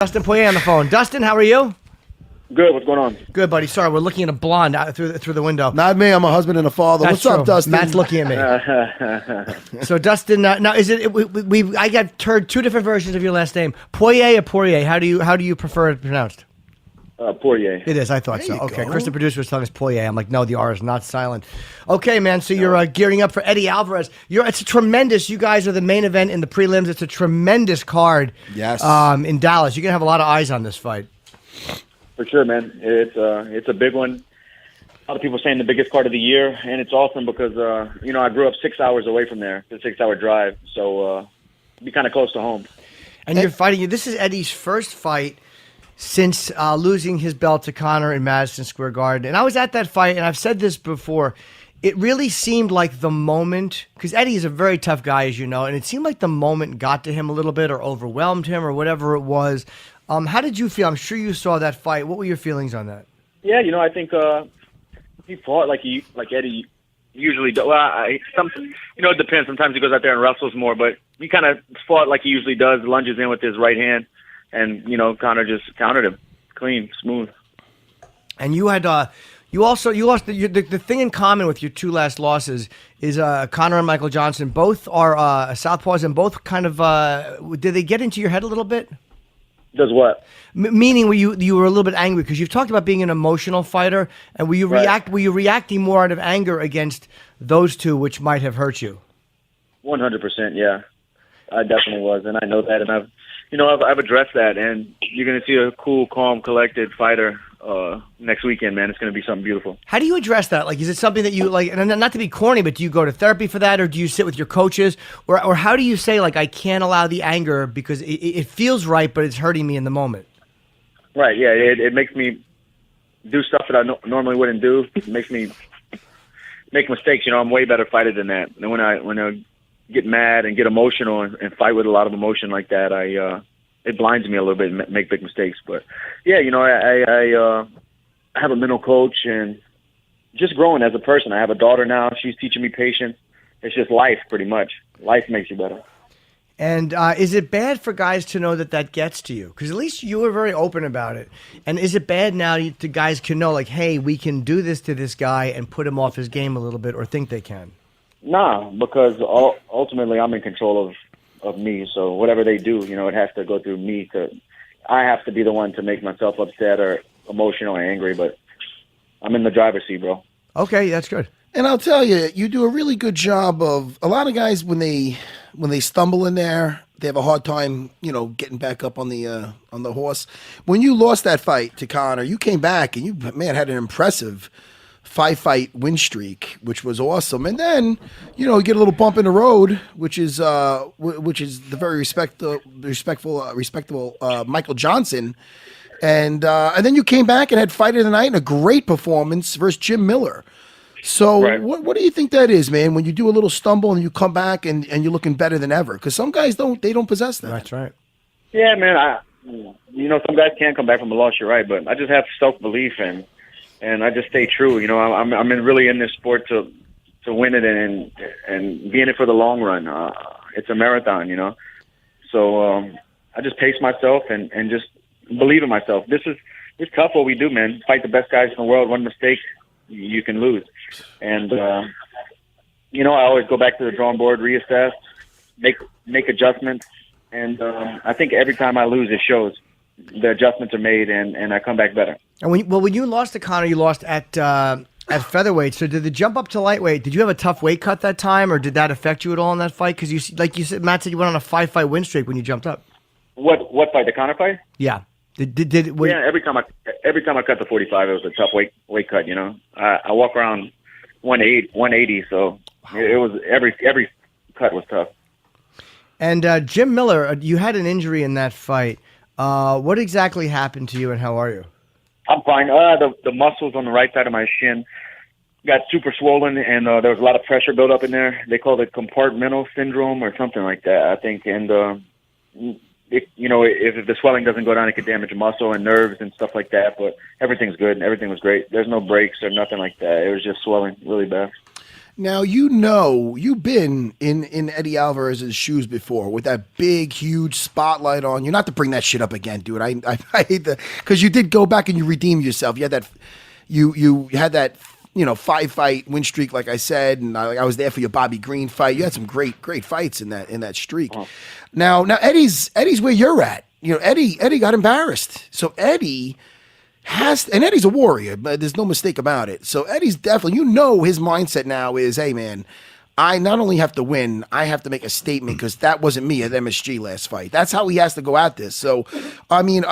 Dustin Poirier on the phone. Dustin, how are you? Good. What's going on? Good, buddy. Sorry, we're looking at a blonde out through the window. Not me. I'm a husband and a father. That's What's up, true. Dustin? Matt's looking at me. So, Dustin, now is it? I got heard two different versions of your last name, Poirier or Poirier. How do you prefer it pronounced? Poirier. It is. I thought There so. you Okay, go. Chris, the producer, was telling us Poirier. I'm like, no, the R is not silent. Okay, man. So you're gearing up for Eddie Alvarez. It's a tremendous. You guys are the main event in the prelims. It's a tremendous card. Yes. In Dallas, you're gonna have a lot of eyes on this fight. For sure, man. It's a big one. A lot of people saying the biggest card of the year, and it's awesome because I grew up 6 hours away from there. It's a 6-hour drive, so be kind of close to home. And you're fighting. This is Eddie's first fight since losing his belt to Conor in Madison Square Garden. And I was at that fight, and I've said this before. It really seemed like the moment, because Eddie is a very tough guy, as you know, and it seemed like the moment got to him a little bit or overwhelmed him or whatever it was. How did you feel? I'm sure you saw that fight. What were your feelings on that? Yeah, I think he fought like Eddie usually does. Well, it depends. Sometimes he goes out there and wrestles more, but he kind of fought like he usually does, lunges in with his right hand. And, Conor just countered him clean, smooth. And you had, you lost the thing in common with your two last losses is Conor and Michael Johnson. Both are southpaws and both kind of, did they get into your head a little bit? Does what? Meaning, were you were a little bit angry because you've talked about being an emotional fighter, and were you reacting more out of anger against those two, which might have hurt you? 100%, yeah. I definitely was, and I know that, and I've addressed that, and you're going to see a cool, calm, collected fighter next weekend, man. It's going to be something beautiful. How do you address that? Like, is it something that you like? And not to be corny, but do you go to therapy for that, or do you sit with your coaches, or how do you say like I can't allow the anger because it feels right, but it's hurting me in the moment? Right. Yeah. It makes me do stuff that I normally wouldn't do. It makes me make mistakes. I'm way better fighter than that. And when I get mad and get emotional and fight with a lot of emotion like that, it blinds me a little bit and make big mistakes. But yeah, I have a mental coach and just growing as a person. I have a daughter now. She's teaching me patience. It's just life, pretty much. Life makes you better. And is it bad for guys to know that gets to you? Because at least you were very open about it. And is it bad now to guys can know, like, hey, we can do this to this guy and put him off his game a little bit, or think they can? Nah, because ultimately I'm in control of me. So whatever they do, it has to go through me. I have to be the one to make myself upset or emotional or angry, but I'm in the driver's seat, bro. Okay, that's good. And I'll tell you, you do a really good job of a lot of guys when they stumble in there, they have a hard time, getting back up on the horse. When you lost that fight to Conor, you came back and you had an impressive 5-fight win streak, which was awesome. And then, you get a little bump in the road, which is the very respectable Michael Johnson. And then you came back and had Fight of the Night and a great performance versus Jim Miller. So right. What do you think that is, man, when you do a little stumble and you come back and you're looking better than ever? Because some guys don't possess that. That's right. Yeah, man. Some guys can't come back from a loss, you're right, but I just have self-belief and I just stay true. I'm really in this sport to win it and be in it for the long run. It's a marathon, So I just pace myself and just believe in myself. It's tough what we do, man. Fight the best guys in the world. One mistake, you can lose. And I always go back to the drawing board, reassess, make adjustments, and I think every time I lose, it shows. The adjustments are made, and I come back better. And when you lost to Conor, you lost at featherweight. So did the jump up to lightweight? Did you have a tough weight cut that time, or did that affect you at all in that fight? Because like you said, Matt said you went on a 5-fight win streak when you jumped up. What fight? The Conor fight? Yeah. Yeah. Every time I cut the 45, it was a tough weight cut. I walk around 180, so it was every cut was tough. And Jim Miller, you had an injury in that fight. What exactly happened to you, and how are you? I'm fine. The muscles on the right side of my shin got super swollen, and there was a lot of pressure built up in there. They call it compartmental syndrome or something like that, I think. And if the swelling doesn't go down, it could damage muscle and nerves and stuff like that. But everything's good. Everything was great. There's no breaks or nothing like that. It was just swelling really bad. Now, you've been in Eddie Alvarez's shoes before with that big, huge spotlight on you. Not to bring that shit up again, dude. I hate that, because you did go back and you redeemed yourself. You had that, you had that, 5-fight win streak, like I said, and I was there for your Bobby Green fight. You had some great fights in that streak. Oh. Now Eddie's where you're at. Eddie got embarrassed. So Eddie and Eddie's a warrior, but there's no mistake about it. So Eddie's definitely, his mindset now is, hey man, I not only have to win, I have to make a statement, because that wasn't me at MSG last fight. That's how he has to go at this. So, I mean,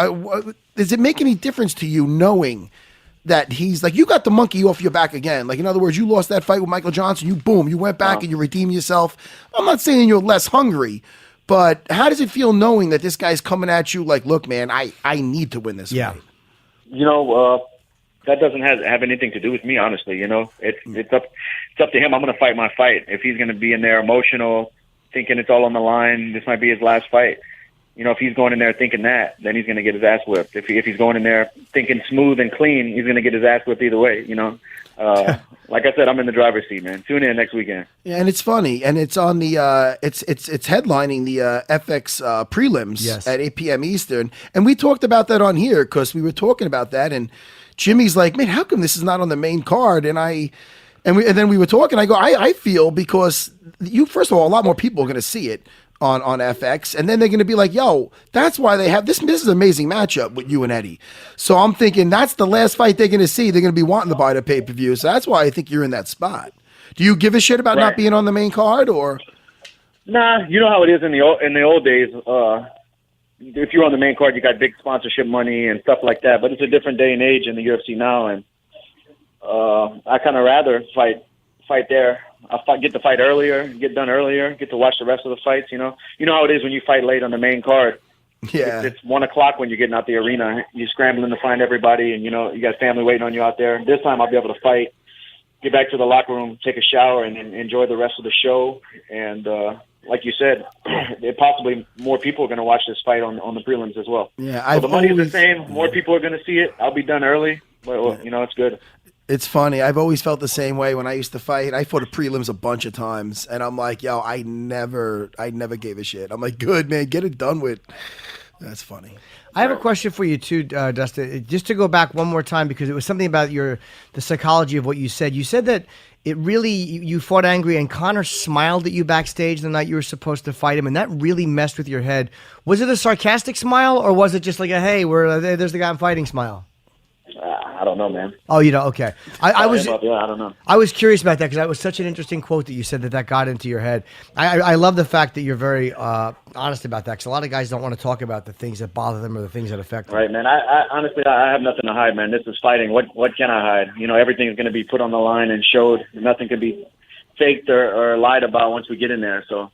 does it make any difference to you knowing that he's like, you got the monkey off your back again? Like, in other words, you lost that fight with Michael Johnson, you went back and you redeemed yourself. I'm not saying you're less hungry, but how does it feel knowing that this guy's coming at you like, look, man, I need to win this fight? That doesn't have anything to do with me, honestly. It's up to him. I'm going to fight my fight. If he's going to be in there emotional, thinking it's all on the line, this might be his last fight. If he's going in there thinking that, then he's going to get his ass whipped. If he's going in there thinking smooth and clean, he's going to get his ass whipped either way. Like I said, I'm in the driver's seat, man. Tune in next weekend. Yeah, and it's funny, and it's on the it's headlining the FX prelims at 8 p.m. Eastern, and we talked about that on here because we were talking about that, and Jimmy's like, man, how come this is not on the main card? And then we were talking. I go, I feel because first of all, a lot more people are going to see it on FX, and then they're going to be like, yo, that's why they have this. This is an amazing matchup with you and Eddie. So I'm thinking that's the last fight they're going to see. They're going to be wanting to buy the pay-per-view. So that's why I think you're in that spot. Do you give a shit about not being on the main card, or? Nah, you know how it is in the old days. If you're on the main card, you got big sponsorship money and stuff like that. But it's a different day and age in the UFC now, and I kind of rather fight there. Get the fight earlier, get done earlier, get to watch the rest of the fights. You know how it is when you fight late on the main card. Yeah, it's 1:00 when you're getting out the arena. You're scrambling to find everybody, and you got family waiting on you out there. This time I'll be able to fight, get back to the locker room, take a shower, and enjoy the rest of the show. And like you said, possibly more people are going to watch this fight on the prelims as well. Yeah, so the money's the same. More people are going to see it. I'll be done early, but it's good. It's funny. I've always felt the same way when I used to fight. I fought a prelims a bunch of times, and I'm like, yo, I never gave a shit. I'm like, good, man, get it done with. That's funny. I have a question for you too, Dustin. Just to go back one more time, because it was something about the psychology of what you said. You said that it really, you fought angry, and Conor smiled at you backstage the night you were supposed to fight him, and that really messed with your head. Was it a sarcastic smile, or was it just like a, hey, there's the guy I'm fighting smile? I don't know, man. Oh, you know, okay. I don't know. I was curious about that because that was such an interesting quote that you said that got into your head. I love the fact that you're very honest about that, because a lot of guys don't want to talk about the things that bother them or the things that affect them. Right, man. I honestly, I have nothing to hide, man. This is fighting. What can I hide? Everything's going to be put on the line and showed. Nothing can be faked or lied about once we get in there. So,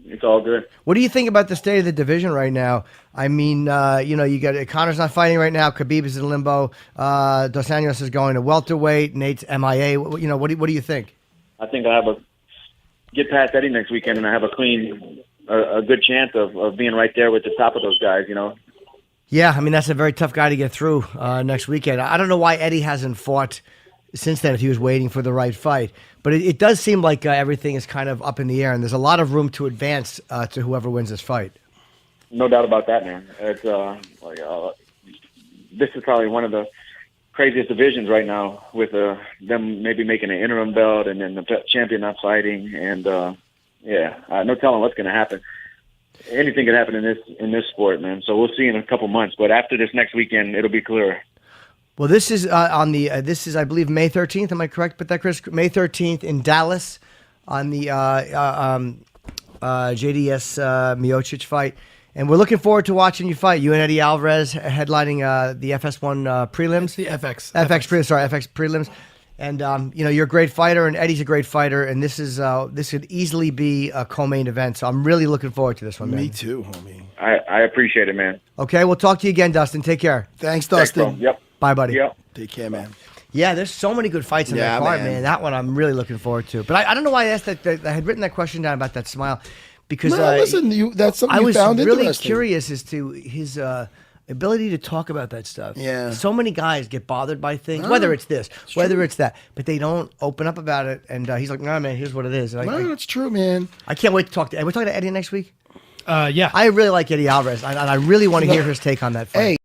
it's all good. What do you think about the state of the division right now? I mean, you got Conor's not fighting right now. Khabib is in limbo. Dos Anjos is going to welterweight. Nate's MIA. What do you think? I think I have get past Eddie next weekend, and I have a good chance of being right there with the top of those guys. Yeah, I mean that's a very tough guy to get through next weekend. I don't know why Eddie hasn't fought since then if he was waiting for the right fight. But it does seem like everything is kind of up in the air, and there's a lot of room to advance to whoever wins this fight. No doubt about that, man. It's this is probably one of the craziest divisions right now, with them maybe making an interim belt and then the champion not fighting, and no telling what's going to happen. Anything can happen in this sport, man. So we'll see in a couple months. But after this next weekend, it'll be clearer. Well, this is this is, I believe, May 13th. Am I correct with that, Chris? May 13th in Dallas on the JDS Miocic fight. And we're looking forward to watching you fight. You and Eddie Alvarez headlining the FS1 prelims. It's the FX prelims. And you're a great fighter, and Eddie's a great fighter, and this could easily be a co-main event. So I'm really looking forward to this one, man. Me too, homie. I appreciate it, man. Okay, we'll talk to you again, Dustin. Take care. Thanks, Dustin. Thanks, yep. Bye, buddy. Yep. Take care, man. Yeah, there's so many good fights in that card, man. That one I'm really looking forward to. But I don't know why I asked that. I had written that question down about that smile because listen, that's something I you was found really interesting. curious as to his ability to talk about that stuff. Yeah. So many guys get bothered by things, whether it's this, whether it's that, but they don't open up about it. And he's like, "Nah, man, here's what it is." And No, it's true, man. I can't wait to talk to. We're talking to Eddie next week. Yeah. I really like Eddie Alvarez, and I really want to hear his take on that fight. Hey.